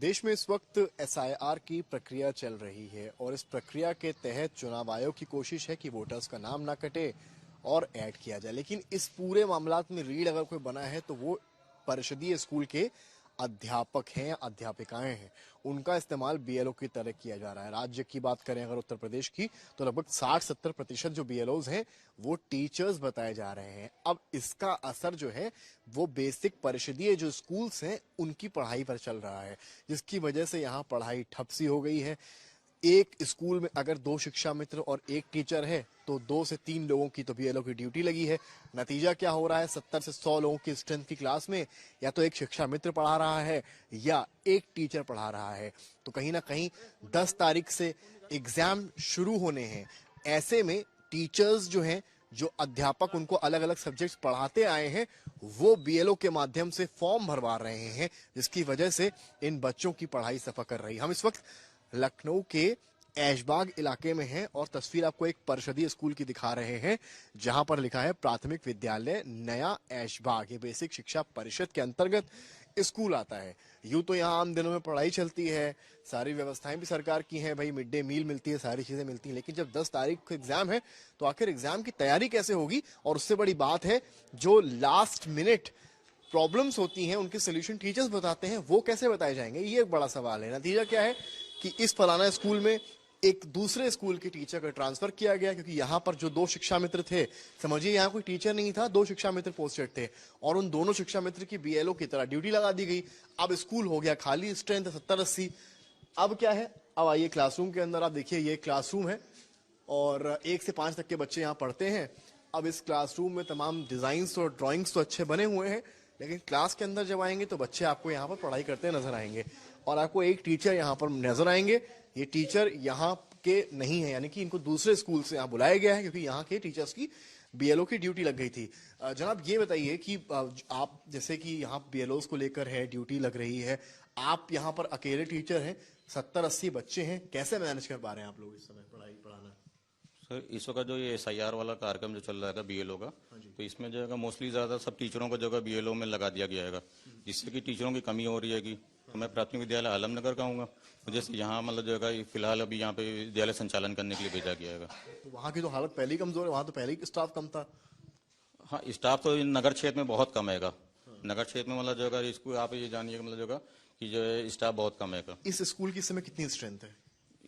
देश में इस वक्त एसआईआर की प्रक्रिया चल रही है और इस प्रक्रिया के तहत चुनाव आयोग की कोशिश है कि वोटर्स का नाम ना कटे और ऐड किया जाए। लेकिन इस पूरे मामलात में रीढ़ अगर कोई बना है तो वो परिषदीय स्कूल के अध्यापक हैं या अध्यापिकाएं हैं। उनका इस्तेमाल बीएलओ की तरह किया जा रहा है। राज्य की बात करें अगर उत्तर प्रदेश की तो लगभग 60-70% जो बीएलओज हैं वो टीचर्स बताए जा रहे हैं। अब इसका असर जो है वो बेसिक परिषदीय जो स्कूल्स हैं उनकी पढ़ाई पर चल रहा है, जिसकी वजह से यहाँ पढ़ाई ठप सी हो गई है। एक स्कूल में अगर 2 शिक्षा मित्र और 1 टीचर है तो 2 से 3 लोगों की तो बीएलओ की ड्यूटी लगी है। नतीजा क्या हो रहा है, 70 से 100 लोगों की स्ट्रेंथ की क्लास में या तो एक शिक्षा मित्र पढ़ा रहा है या एक टीचर पढ़ा रहा है। तो कहीं ना कहीं 10 तारीख से एग्जाम शुरू होने हैं। ऐसे में टीचर्स जो हैं, जो अध्यापक उनको अलग अलग सब्जेक्ट्स पढ़ाते आए हैं, वो बीएलओ के माध्यम से फॉर्म भरवा रहे हैं, जिसकी वजह से इन बच्चों की पढ़ाई सफर कर रही है। हम इस वक्त लखनऊ के ऐशबाग इलाके में हैं और तस्वीर आपको एक परिषदीय स्कूल की दिखा रहे हैं जहां पर लिखा है प्राथमिक विद्यालय नया ऐशबाग। ये बेसिक शिक्षा परिषद के अंतर्गत स्कूल आता है। यूं तो यहाँ आम दिनों में पढ़ाई चलती है, सारी व्यवस्थाएं भी सरकार की हैं, भाई मिड डे मील मिलती है, सारी चीजें मिलती हैं। लेकिन जब 10 तारीख को एग्जाम है तो आखिर एग्जाम की तैयारी कैसे होगी? और उससे बड़ी बात है जो लास्ट मिनट प्रॉब्लम्स होती हैं उनके सोल्यूशन टीचर्स बताते हैं, वो कैसे बताए जाएंगे? ये एक बड़ा सवाल है। नतीजा क्या है कि इस फलाना स्कूल में एक दूसरे स्कूल के टीचर का ट्रांसफर किया गया, क्योंकि यहाँ पर जो 2 शिक्षा मित्र थे, समझिए यहाँ कोई टीचर नहीं था, 2 शिक्षा मित्र पोस्टेड थे और उन दोनों शिक्षा मित्र की बीएलओ की तरह ड्यूटी लगा दी गई। अब स्कूल हो गया खाली, स्ट्रेंथ 70-80। अब क्या है, अब आइए क्लासरूम के अंदर। आप देखिए ये क्लासरूम है और 1 से 5 तक के बच्चे यहाँ पढ़ते हैं। अब इस क्लासरूम में तमाम डिजाइन्स और ड्राइंग्स तो अच्छे बने हुए हैं, लेकिन क्लास के अंदर जब आएंगे तो बच्चे आपको यहाँ पर पढ़ाई करते नजर आएंगे और आपको एक टीचर यहाँ पर नजर आएंगे। ये टीचर यहाँ के नहीं है, यानी कि इनको दूसरे स्कूल से यहाँ बुलाया गया है क्योंकि यहाँ के टीचर्स की बीएलओ की ड्यूटी लग गई थी। जनाब ये बताइए कि आप जैसे कि यहाँ बीएलओस को लेकर है ड्यूटी लग रही है, आप यहाँ पर अकेले टीचर हैं, 70-80 बच्चे हैं, कैसे मैनेज कर पा रहे हैं आप लोग इस समय पढ़ाई पढ़ाना? सर इस वक्त जो ये एसआईआर वाला कार्यक्रम जो चल रहा है बीएलओ का, तो इसमें जो है मोस्टली ज्यादा सब टीचरों को जो है बीएलओ में लगा दिया गया है, जिससे कि टीचरों की कमी हो रही है। तो मैं प्राथमिक विद्यालय आलमनगर का हूँ, मुझे यहाँ मतलब जो है फिलहाल अभी यहाँ पे विद्यालय संचालन करने के लिए भेजा गया है। तो वहाँ की तो हालत पहले ही कमजोर है, वहाँ तो पहले ही स्टाफ कम था। हाँ, स्टाफ तो नगर क्षेत्र में बहुत कम है। नगर क्षेत्र में मतलब जो है इसको आप ये जानिए मतलब जो है कि जो है स्टाफ बहुत कम है। इस स्कूल की समय कितनी स्ट्रेंथ है?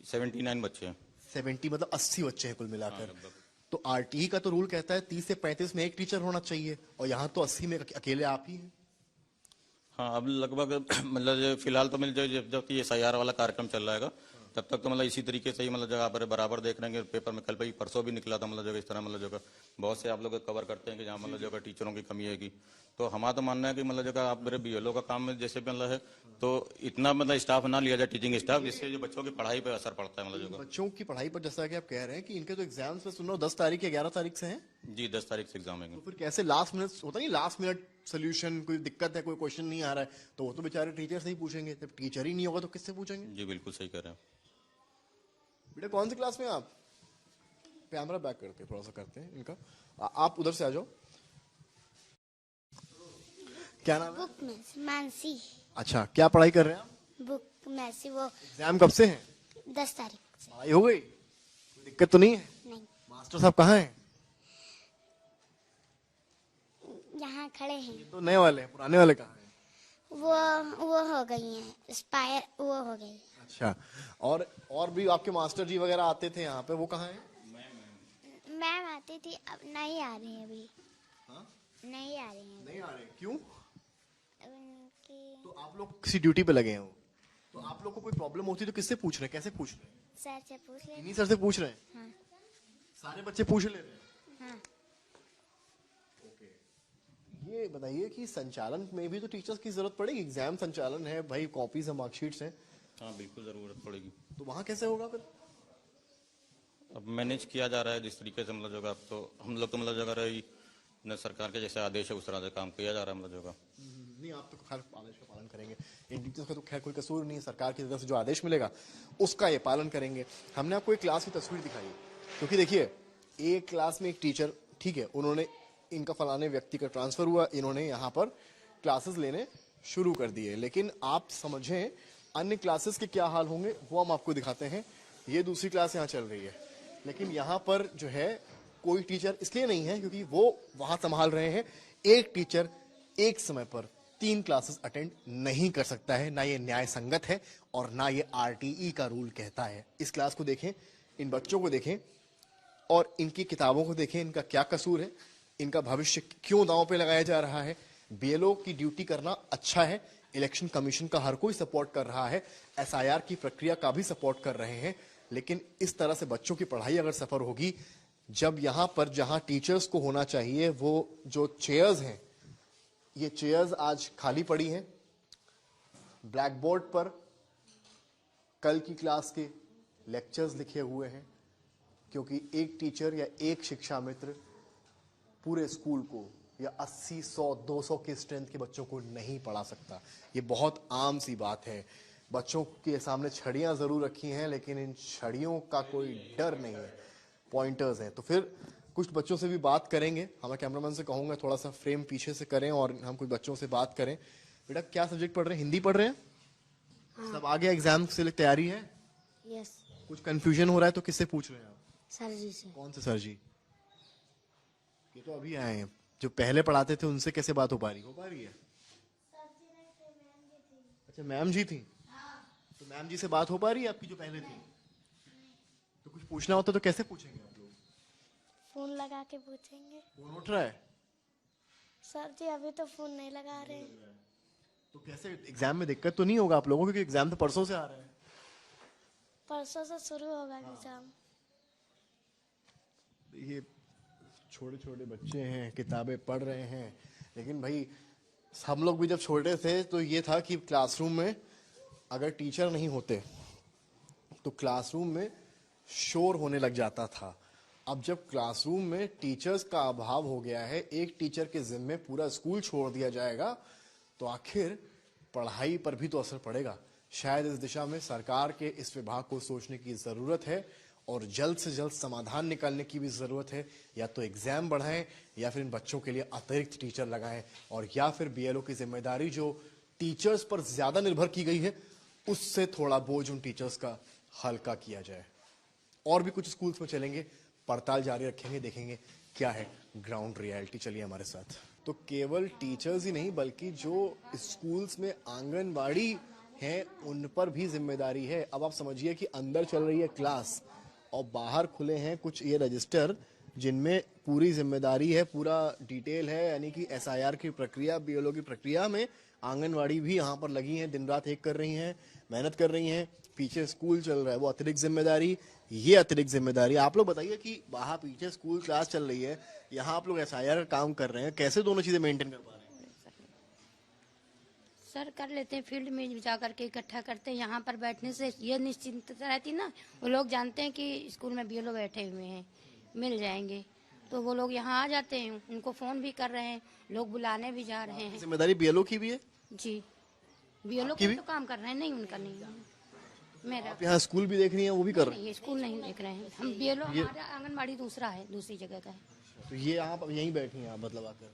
79 बच्चे हैं। 70 मतलब 80 बच्चे हैं कुल मिलाकर। तो आरटीई का तो रूल कहता है 30 से 35 में एक टीचर होना चाहिए और यहाँ तो 80 में अकेले आप ही हैं। हाँ, अब लगभग मतलब फिलहाल तो मिल जब ये एसआईआर वाला कार्यक्रम चल रहा है तब तक तो मतलब इसी तरीके से ही मतलब जगह पर बराबर देख रहे हैं पेपर में। कल परसों भी निकला था मतलब जगह इस तरह मतलब जगह बहुत से आप लोग कवर करते हैं कि जहाँ मतलब जगह टीचरों की कमी है। तो हमारा तो मानना है कि मतलब जगह आप मेरे बीएलओ का काम में जैसे मतलब है तो इतना मतलब स्टाफ ना लिया जाए, टीचिंग स्टाफ, जिससे जो बच्चों की पढ़ाई पर असर पड़ता है। मतलब बच्चों की पढ़ाई पर जैसा कि आप कह रहे हैं कि इनके तो एग्जाम्स में सुन रहा हूँ 10 तारीख या 11 तारीख से हैं। जी 10 तारीख से एग्जाम है। तो फिर कैसे लास्ट मिनट होता नहीं, लास्ट मिनट सोल्यूशन, कोई दिक्कत है, कोई क्वेश्चन नहीं आ रहा है तो वो तो बेचारे टीचर से ही पूछेंगे। जब टीचर ही नहीं होगा तो किससे पूछेंगे? जी बिल्कुल सही कह रहे हैं। बेटा कौन सी क्लास में आप? कैमरा बैक करके थोड़ा सा करते हैं इनका, आप उधर से आ जाओ। क्या नाम है? बुक में मानसी। अच्छा, क्या पढ़ाई कर रहे हैं आप? बुक में से वो एग्जाम कब से है? 10 तारीख से। पढ़ाई हो गई? कोई दिक्कत तो नहीं है? नहीं, मास्टर साहब कहाँ हैं? यहाँ खड़े हैं। तो नए वाले हैं, पुराने वाले कहाँ हैं? वो हो गई हैं एक्सपायर, वो हो गई। अच्छा, और भी आपके मास्टर जी वगैरह आते थे यहाँ पे, वो कहाँ हैं? मैम आती थी, अब नहीं आ रही है अभी। हाँ? नहीं आ रही है। नहीं आ रहे, क्यों? उनकी तो आप लोग किसी ड्यूटी पे लगे हैं, तो आप लोग को कोई प्रॉब्लम होती है तो किससे पूछ रहे हैं, कैसे पूछ रहे हैं? सर से पूछ ले। इन्हीं सर से पूछ रहे हैं? हाँ सारे बच्चे पूछ ले रहे हैं? हाँ। ओके, ये बताइए कि संचालन में भी तो टीचर्स की जरूरत पड़ेगी। एग्जाम संचालन है भाई, कॉपीज है, मार्कशीट्स हैं। हाँ बिल्कुल जरूरत पड़ेगी। तो वहाँ कैसे होगा फिर? अब मैनेज किया जा रहा है जिस तरीके से मतलब जगह, अब तो हम लोग तो मतलब जगह रही न सरकार के जैसे आदेश है उस तरह से काम किया जा रहा है मतलब जगह। नहीं, आप तो खैर आदेश का पालन करेंगे, इन टीचर्स का तो खैर कोई कसूर नहीं है, सरकार की तरफ से जो आदेश मिलेगा उसका ये पालन करेंगे। हमने आपको एक क्लास की तस्वीर दिखाई, क्योंकि देखिए एक क्लास में एक टीचर, ठीक है, उन्होंने इनका फलाने व्यक्ति का ट्रांसफर हुआ, इन्होंने यहाँ पर क्लासेस लेने शुरू कर दिए। लेकिन आप समझें अन्य क्लासेस के क्या हाल होंगे वो हम आपको दिखाते हैं। ये दूसरी क्लास यहाँ चल रही है, लेकिन यहाँ पर जो है कोई टीचर इसलिए नहीं है क्योंकि वो वहां संभाल रहे हैं। एक टीचर एक समय पर 3 क्लासेस अटेंड नहीं कर सकता है, ना ये न्याय संगत है और ना ये आरटीई का रूल कहता है। इस क्लास को देखें, इन बच्चों को देखें और इनकी किताबों को देखें, इनका क्या कसूर है, इनका भविष्य क्यों दांव पे लगाया जा रहा है। बीएलओ की ड्यूटी करना अच्छा है, इलेक्शन कमीशन का हर कोई सपोर्ट कर रहा है, एसआईआर की प्रक्रिया का भी सपोर्ट कर रहे हैं, लेकिन इस तरह से बच्चों की पढ़ाई अगर सफर होगी, जब यहां पर जहां टीचर्स को होना चाहिए वो जो चेयर्स हैं, ये चेयर्स आज खाली पड़ी हैं। ब्लैक बोर्ड पर कल की क्लास के लेक्चर्स लिखे हुए हैं, क्योंकि एक टीचर या एक शिक्षा मित्र पूरे स्कूल को या 80, 100, 200 के स्ट्रेंथ के बच्चों को नहीं पढ़ा सकता। ये बहुत आम सी बात है। बच्चों के सामने छड़ियां जरूर रखी हैं, लेकिन इन छड़ियों का कोई डर नहीं है, पॉइंटर्स हैं। तो फिर कुछ बच्चों से भी बात करेंगे। हमें कैमरामैन से कहूंगा थोड़ा सा फ्रेम पीछे से करें और हम कुछ बच्चों से बात करें। बेटा क्या सब्जेक्ट पढ़ रहे हैं? हिंदी पढ़ रहे हैं? हाँ। सब आ गया, एग्जाम से तैयारी है? यस कुछ कंफ्यूजन हो रहा है तो किससे पूछ रहे हैं आप? सर जी से। कौन से सर जी? ये तो अभी आए हैं, जो पहले पढ़ाते थे उनसे कैसे बात हो पा रही है? अच्छा, मैम जी थी। तो मैम जी से बात हो पा रही है आपकी जो पहले थी? तो कुछ पूछना होता तो कैसे पूछेंगे आप लोग? फोन लगा के पूछेंगे। फोन उठ रहा है सर जी अभी तो फोन नहीं लगा रहे हैं। तो कैसे एग्जाम में दिक्कत तो नहीं होगा आप लोगों को, क्योंकि एग्जाम तो परसों से आ रहा है। परसों से शुरू होगा एग्जाम। ये छोटे छोटे बच्चे हैं, किताबें पढ़ रहे हैं, लेकिन भाई हम लोग भी जब छोटे थे तो ये था कि क्लासरूम में अगर टीचर नहीं होते तो क्लासरूम में शोर होने लग जाता था। अब जब क्लासरूम में टीचर्स का अभाव हो गया है, एक टीचर के जिम्मे पूरा स्कूल छोड़ दिया जाएगा, तो आखिर पढ़ाई पर भी तो असर पड़ेगा। शायद इस दिशा में सरकार के इस विभाग को सोचने की जरूरत है और जल्द से जल्द समाधान निकालने की भी जरूरत है। या तो एग्जाम बढ़ाएं या फिर इन बच्चों के लिए अतिरिक्त टीचर लगाएं, और या फिर बीएलओ की जिम्मेदारी जो टीचर्स पर ज्यादा निर्भर की गई है उससे थोड़ा बोझ उन टीचर्स का हल्का किया जाए। और भी कुछ स्कूल्स में चलेंगे, पड़ताल जारी रखेंगे, देखेंगे क्या है ग्राउंड रियलिटी। चलिए हमारे साथ। तो केवल टीचर्स ही नहीं बल्कि जो स्कूल्स में आंगनबाड़ी हैं उन पर भी जिम्मेदारी है। अब आप समझिए कि अंदर चल रही है क्लास और बाहर खुले हैं कुछ ये रजिस्टर जिनमें पूरी जिम्मेदारी है, पूरा डिटेल है, यानी कि एसआईआर की प्रक्रिया, बीएलओ की प्रक्रिया में आंगनवाड़ी भी यहाँ पर लगी हैं, दिन रात एक कर रही हैं, मेहनत कर रही हैं। पीछे स्कूल चल रहा है, वो अतिरिक्त जिम्मेदारी, ये अतिरिक्त जिम्मेदारी। आप लोग बताइए कि बाहर पीछे स्कूल क्लास चल रही है, यहाँ आप लोग एसआईआर का काम कर रहे हैं, कैसे दोनों चीजें मेंटेन कर पा रहे हैं? सर कर लेते हैं, फील्ड में जा करके इकट्ठा करते हैं। यहाँ पर बैठने से ये निश्चिंतता रहती ना, वो लोग जानते हैं कि स्कूल में बीएलओ बैठे हुए हैं, मिल जाएंगे, तो वो लोग यहाँ आ जाते हैं। उनको फोन भी कर रहे हैं, लोग बुलाने भी जा रहे हैं। जिम्मेदारी बीएलओ की भी है जी, बीएलओ की भी? तो काम कर रहे हैं। नहीं, उनका नहीं है, मेरा। आप यहाँ स्कूल भी देख रही हैं, वो भी कर रहे हैं? नहीं, स्कूल नहीं देख रहे हैं हम। बीएलओ हमारा आंगनबाड़ी दूसरा है, दूसरी जगह का है। तो ये आप यहीं बैठी हैं आप, मतलब आकर?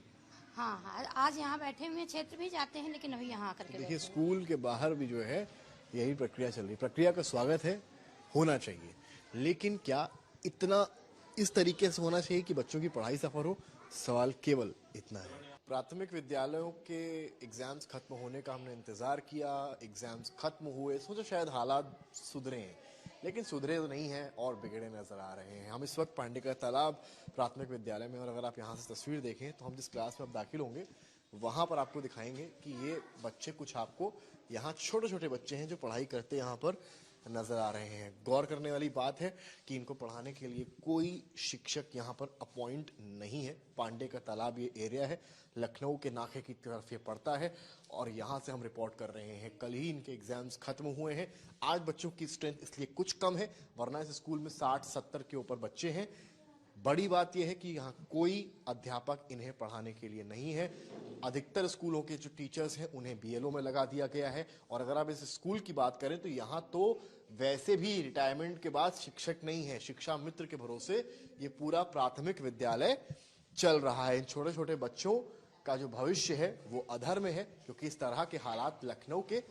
हाँ हाँ, आज यहाँ बैठे हुए क्षेत्र भी जाते हैं, लेकिन अभी यहाँ आकर के देखिए स्कूल के बाहर भी जो है यही प्रक्रिया चल रही है। प्रक्रिया का स्वागत है, होना चाहिए, लेकिन क्या इतना इस तरीके से होना चाहिए कि बच्चों की पढ़ाई सफर हो? सवाल केवल इतना है। प्राथमिक विद्यालयों के एग्जाम्स खत्म होने का हमने इंतजार किया, एग्जाम्स खत्म हुए, सोचा शायद हालात सुधरे हैं, लेकिन सुधरे तो नहीं हैं और बिगड़े नजर आ रहे हैं। हम इस वक्त पांडे का तालाब प्राथमिक विद्यालय में, और अगर आप यहाँ से तस्वीर देखें तो हम जिस क्लास में आप दाखिल होंगे वहां पर आपको दिखाएंगे कि ये बच्चे कुछ आपको यहाँ छोटे छोटे बच्चे हैं जो पढ़ाई करते यहाँ पर नजर आ रहे हैं। गौर करने वाली बात है कि इनको पढ़ाने के लिए कोई शिक्षक यहाँ पर अपॉइंट नहीं है। पांडे का तालाब ये एरिया है, लखनऊ के नाके की तरफ ये पड़ता है और यहाँ से हम रिपोर्ट कर रहे हैं। कल ही इनके एग्जाम्स खत्म हुए हैं। आज बच्चों की स्ट्रेंथ इसलिए कुछ कम है, वरना इस स्कूल में 60-70 के ऊपर बच्चे हैं। बड़ी बात यह है कि यहाँ कोई अध्यापक इन्हें पढ़ाने के लिए नहीं है। अधिकतर स्कूलों के जो टीचर्स हैं उन्हें बीएलओ में लगा दिया गया है। और अगर आप इस स्कूल की बात करें तो यहाँ तो वैसे भी रिटायरमेंट के बाद शिक्षक नहीं है, शिक्षा मित्र के भरोसे ये पूरा प्राथमिक विद्यालय चल रहा है। इन छोटे छोटे बच्चों का जो भविष्य है वो अधर में है, क्योंकि इस तरह के हालात लखनऊ के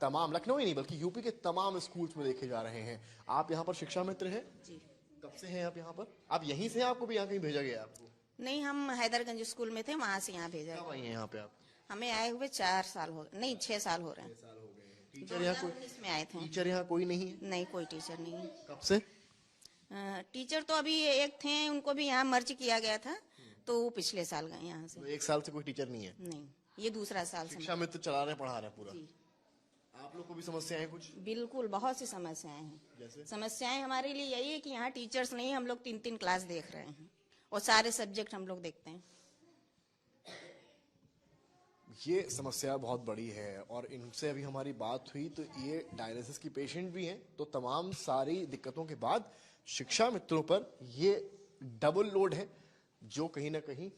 तमाम, लखनऊ ही नहीं बल्कि यूपी के तमाम स्कूल्स में देखे जा रहे हैं। आप यहाँ पर शिक्षा मित्र हैं जी। कब से हैं आप यहाँ पर? आप यहीं से हैं, आपको भी यहाँ कहीं भेजा गया है आपको? नहीं, हम हैदरगंज स्कूल में थे, वहाँ से यहाँ भेजा कब गया। आई हैं यहाँ पे आप? हमें आए हुए 4 साल हो नहीं 6 साल हो रहे हैं। टीचर यहाँ कोई 2019 में आए थे। टीचर यहाँ कोई नहीं है? नहीं, कोई टीचर नहीं है। कब से? टीचर तो अभी एक थे, उनको भी यहाँ मर्ज किया गया था, तो वो पिछले साल गए यहाँ से। तो एक साल से कोई टीचर नहीं है? नहीं, ये दूसरा साल से। शिक्षा मित्र चला रहे हैं, पढ़ा रहे हैं पूरा। जी। आप लोग को भी समस्याएं हैं कुछ? बिल्कुल, बहुत सी समस्याएं हैं। जैसे? समस्याएं हमारे लिए यही है कि यहाँ टीचर्स नहीं, हम लोग 3-3 क्लास देख रहे हैं और सारे सब्जेक्ट हम लोग देखते हैं। ये समस्या बहुत बड़ी है और इनसे अभी हमारी बात हुई तो ये डायलिसिस की पेशेंट भी हैं, तो तमाम सारी दिक्कतों के बाद शिक्षा मित्रों पर ये डबल लोड है, जो कहीं ना कहीं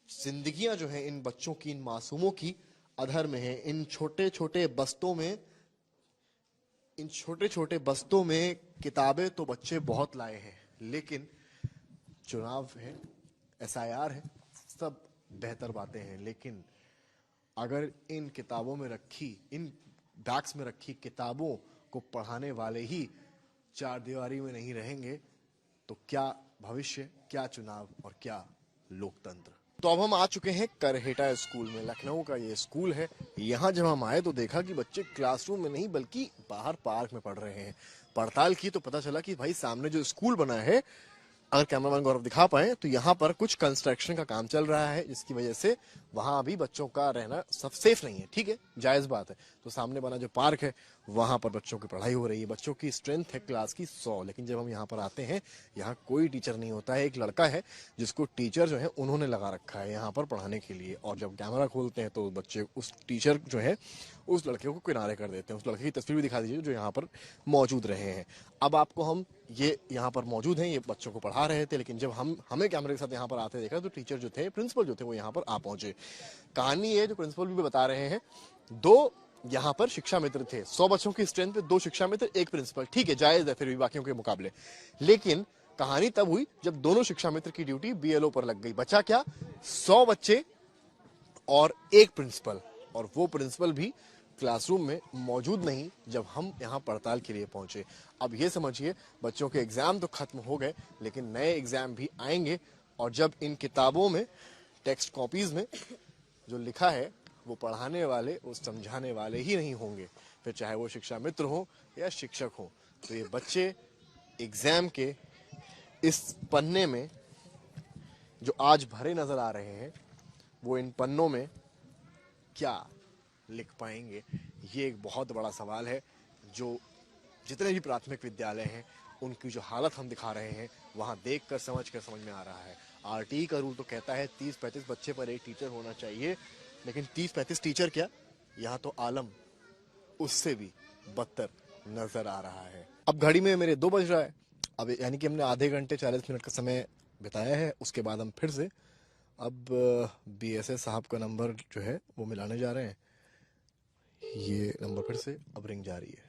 जिंदगियां जो है इन बच्चों की, इन मासूमों की अधर में है। इन छोटे छोटे बस्तों में किताबें तो बच्चे बहुत लाए हैं, लेकिन चुनाव है, SIR है, सब बेहतर बातें हैं, लेकिन अगर इन किताबों में रखी, इन बैग्स में रखी किताबों को पढ़ाने वाले ही चार दीवारी में नहीं रहेंगे तो क्या भविष्य, क्या चुनाव और क्या लोकतंत्र। तो अब हम आ चुके हैं करहेटा स्कूल में। लखनऊ का ये स्कूल है। यहाँ जब हम आए तो देखा कि बच्चे क्लासरूम में नहीं बल्कि बाहर पार्क में पढ़ रहे हैं। पड़ताल की तो पता चला कि भाई सामने जो स्कूल बना है, अगर कैमरामैन गौरव दिखा पाए तो यहाँ पर कुछ कंस्ट्रक्शन का काम चल रहा है, जिसकी वजह से वहां अभी बच्चों का रहना सब सेफ नहीं है। ठीक है, जायज बात है। तो सामने बना जो पार्क है वहां पर बच्चों की पढ़ाई हो रही है। बच्चों की स्ट्रेंथ है क्लास की 100, लेकिन जब हम यहाँ पर आते हैं यहाँ कोई टीचर नहीं होता है। एक लड़का है जिसको टीचर जो है उन्होंने लगा रखा है यहाँ पर पढ़ाने के लिए, और जब कैमरा खोलते हैं तो बच्चे उस टीचर जो है उस लड़के को किनारे कर देते हैं। उस लड़के की तस्वीर भी दिखा दीजिए जो यहाँ पर मौजूद रहे हैं। अब आपको हम ये यहाँ पर मौजूद हैं, ये बच्चों को पढ़ा रहे थे, लेकिन जब हमें कैमरे के साथ यहाँ पर आते देखा तो टीचर जो थे, प्रिंसिपल जो थे, वो यहाँ पर आ पहुंचे। कहानी है जो प्रिंसिपल भी बता रहे हैं, 2 यहाँ पर शिक्षा मित्र थे। 100 बच्चों की स्ट्रेंथ पे 2 शिक्षा मित्र, 1 प्रिंसिपल। ठीक है, जायज है फिर भी बाकियों के मुकाबले। लेकिन कहानी तब हुई जब दोनों शिक्षा मित्र की ड्यूटी BLO पर लग गई। बचा क्या? 100 बच्चे और 1 प्रिंसिपल, और वो प्रिंसिपल भी क्लासरूम में मौजूद नहीं जब हम यहाँ पड़ताल के लिए पहुंचे। अब ये समझिए बच्चों के एग्जाम तो खत्म हो गए, लेकिन नए एग्जाम भी आएंगे, और जब इन किताबों में, टेक्स्ट कॉपीज में जो लिखा है वो पढ़ाने वाले, वो समझाने वाले ही नहीं होंगे, फिर चाहे वो शिक्षा मित्र हो या शिक्षक हो, तो ये बच्चे एग्जाम के इस पन्ने में जो आज भरे नजर आ रहे हैं, वो इन पन्नों में क्या लिख पाएंगे, ये एक बहुत बड़ा सवाल है। जो जितने भी प्राथमिक विद्यालय हैं उनकी जो हालत हम दिखा रहे हैं, वहाँ देखकर समझ में आ रहा है। RTE का रूल तो कहता है 30-35 बच्चे पर एक टीचर होना चाहिए, लेकिन 30-35 टीचर क्या, यहाँ तो आलम उससे भी बदतर नजर आ रहा है। अब घड़ी में मेरे 2 बज रहा है। अब यानी कि हमने आधे घंटे 40 मिनट का समय बिताया है। उसके बाद हम फिर से अब BSS साहब का नंबर जो है वो मिलाने जा रहे हैं। ये नंबर फिर से अब रिंग जा रही है।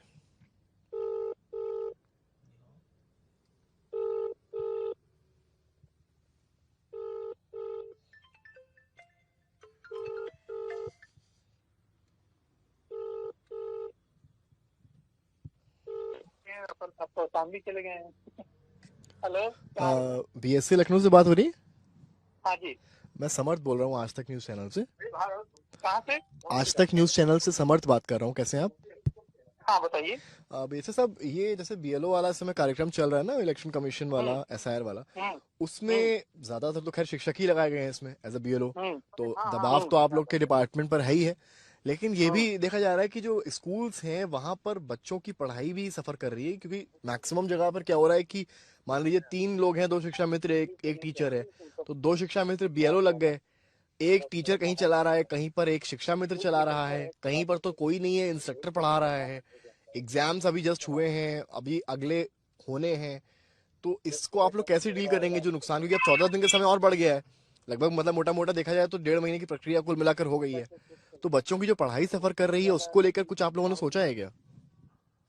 अब तो शाम भी चले गए हैं। हेलो, BSC लखनऊ से बात हो रही है? हाँ जी, मैं समर्थ बोल रहा हूँ आज तक न्यूज चैनल से। कहाँ से? आज तक न्यूज चैनल से समर्थ बात कर रहा हूँ। कैसे हैं आप? हाँ बताइए। BSC साहब, ये जैसे BLO वाला इस समय कार्यक्रम चल रहा है ना, इलेक्शन कमीशन वाला, SIR वाला, उसमें ज्यादातर तो खैर शिक्षक ही लगाए गए हैं इसमें एज अ BLO, तो दबाव तो आप लोग के डिपार्टमेंट पर है ही है, लेकिन ये भी देखा जा रहा है कि जो स्कूल्स हैं वहां पर बच्चों की पढ़ाई भी सफर कर रही है, क्योंकि मैक्सिमम जगह पर क्या हो रहा है कि मान लीजिए 3 लोग हैं, 2 शिक्षा मित्र, एक टीचर है, तो 2 शिक्षा मित्र BLO लग गए, एक टीचर कहीं चला रहा है, कहीं पर एक शिक्षा मित्र चला रहा है, कहीं पर तो कोई नहीं है, इंस्ट्रक्टर पढ़ा रहा है, एग्जाम्स अभी जस्ट हुए हैं, अभी अगले होने हैं, तो इसको आप लोग कैसे डील करेंगे जो नुकसान, क्योंकि अब 14 दिन का समय और बढ़ गया है लगभग, मतलब मोटा मोटा देखा जाए तो 1.5 महीने की प्रक्रिया कुल मिलाकर हो गई है, तो बच्चों की जो पढ़ाई सफर कर रही है उसको लेकर कुछ आप लोगों ने सोचा है क्या?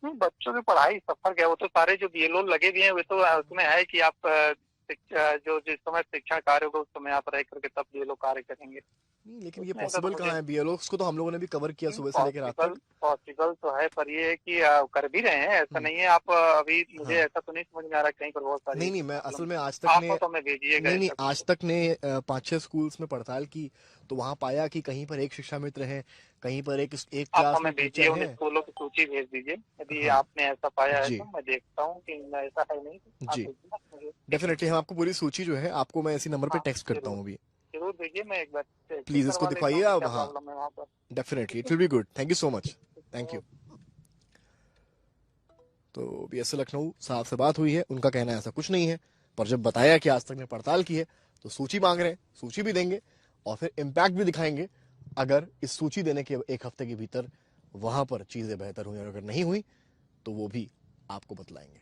बच्चों की पढ़ाई सफर क्या, वो तो सारे जो BLO लगे हुए हैं, वे तो उसमें है कि आप जो जिस समय शिक्षण कार्य होगा उस समय आप रह करके तब BLO कार्य करेंगे। नहीं, लेकिन ये उसमें ऐसा तो पॉसिबल कहाँ मुझे है? बीएलओ को तो हम लोगों ने भी कवर किया सुबह से लेकर रात पॉसिबल तक। पॉसिबल तो है, पर ये है कि कर भी रहे हैं, ऐसा नहीं है। आप अभी मुझे हाँ। ऐसा तो नहीं समझ में आ रहा कहीं पर बहुत सारी नहीं नहीं, मैं असल प्रॉब्लम में आज तक आप ने हो तो हमें भेजिएगा नहीं नहीं, ऐसा आज कुछ। तक ने 5-6 स्कूल्स में पड़ताल की, तो वहां पाया कि कहीं पर एक शिक्षा मित्र है, कहीं पर एक एक आप क्लास हमें में भेजिए, टीचर उन है। स्कूलों की सूची भेज दीजिए, यदि हाँ आपने ऐसा पाया है जी तो मैं देखता हूँ कि ऐसा है नहीं, तो आप जी, भेजिए मुझे, ठीक है। डेफिनेटली हम आपको पूरी सूची जो है आपको मैं इसी नंबर पे हाँ टेक्स्ट करता जरूर, हूँ अभी। जरूर भेजिए, मैं एक बार चेक प्लीज इसको करवा लेता दिखवाइए हूँ कि आप। क्या हाँ, प्रॉब्लम है वहाँ पर। डेफिनेटली ठीक इट है, will be good, thank you so much. Thank you. Okay. तो बीएसए लखनऊ साहब से बात हुई है, उनका कहना है ऐसा कुछ नहीं है, पर जब बताया कि आज तक ने पड़ताल की है तो सूची मांग रहे हैं, सूची भी देंगे और फिर इम्पैक्ट भी दिखाएंगे। अगर इस सूची देने के 1 हफ्ते के भीतर वहां पर चीजें बेहतर हुई और अगर नहीं हुई तो वो भी आपको बतलाएंगे।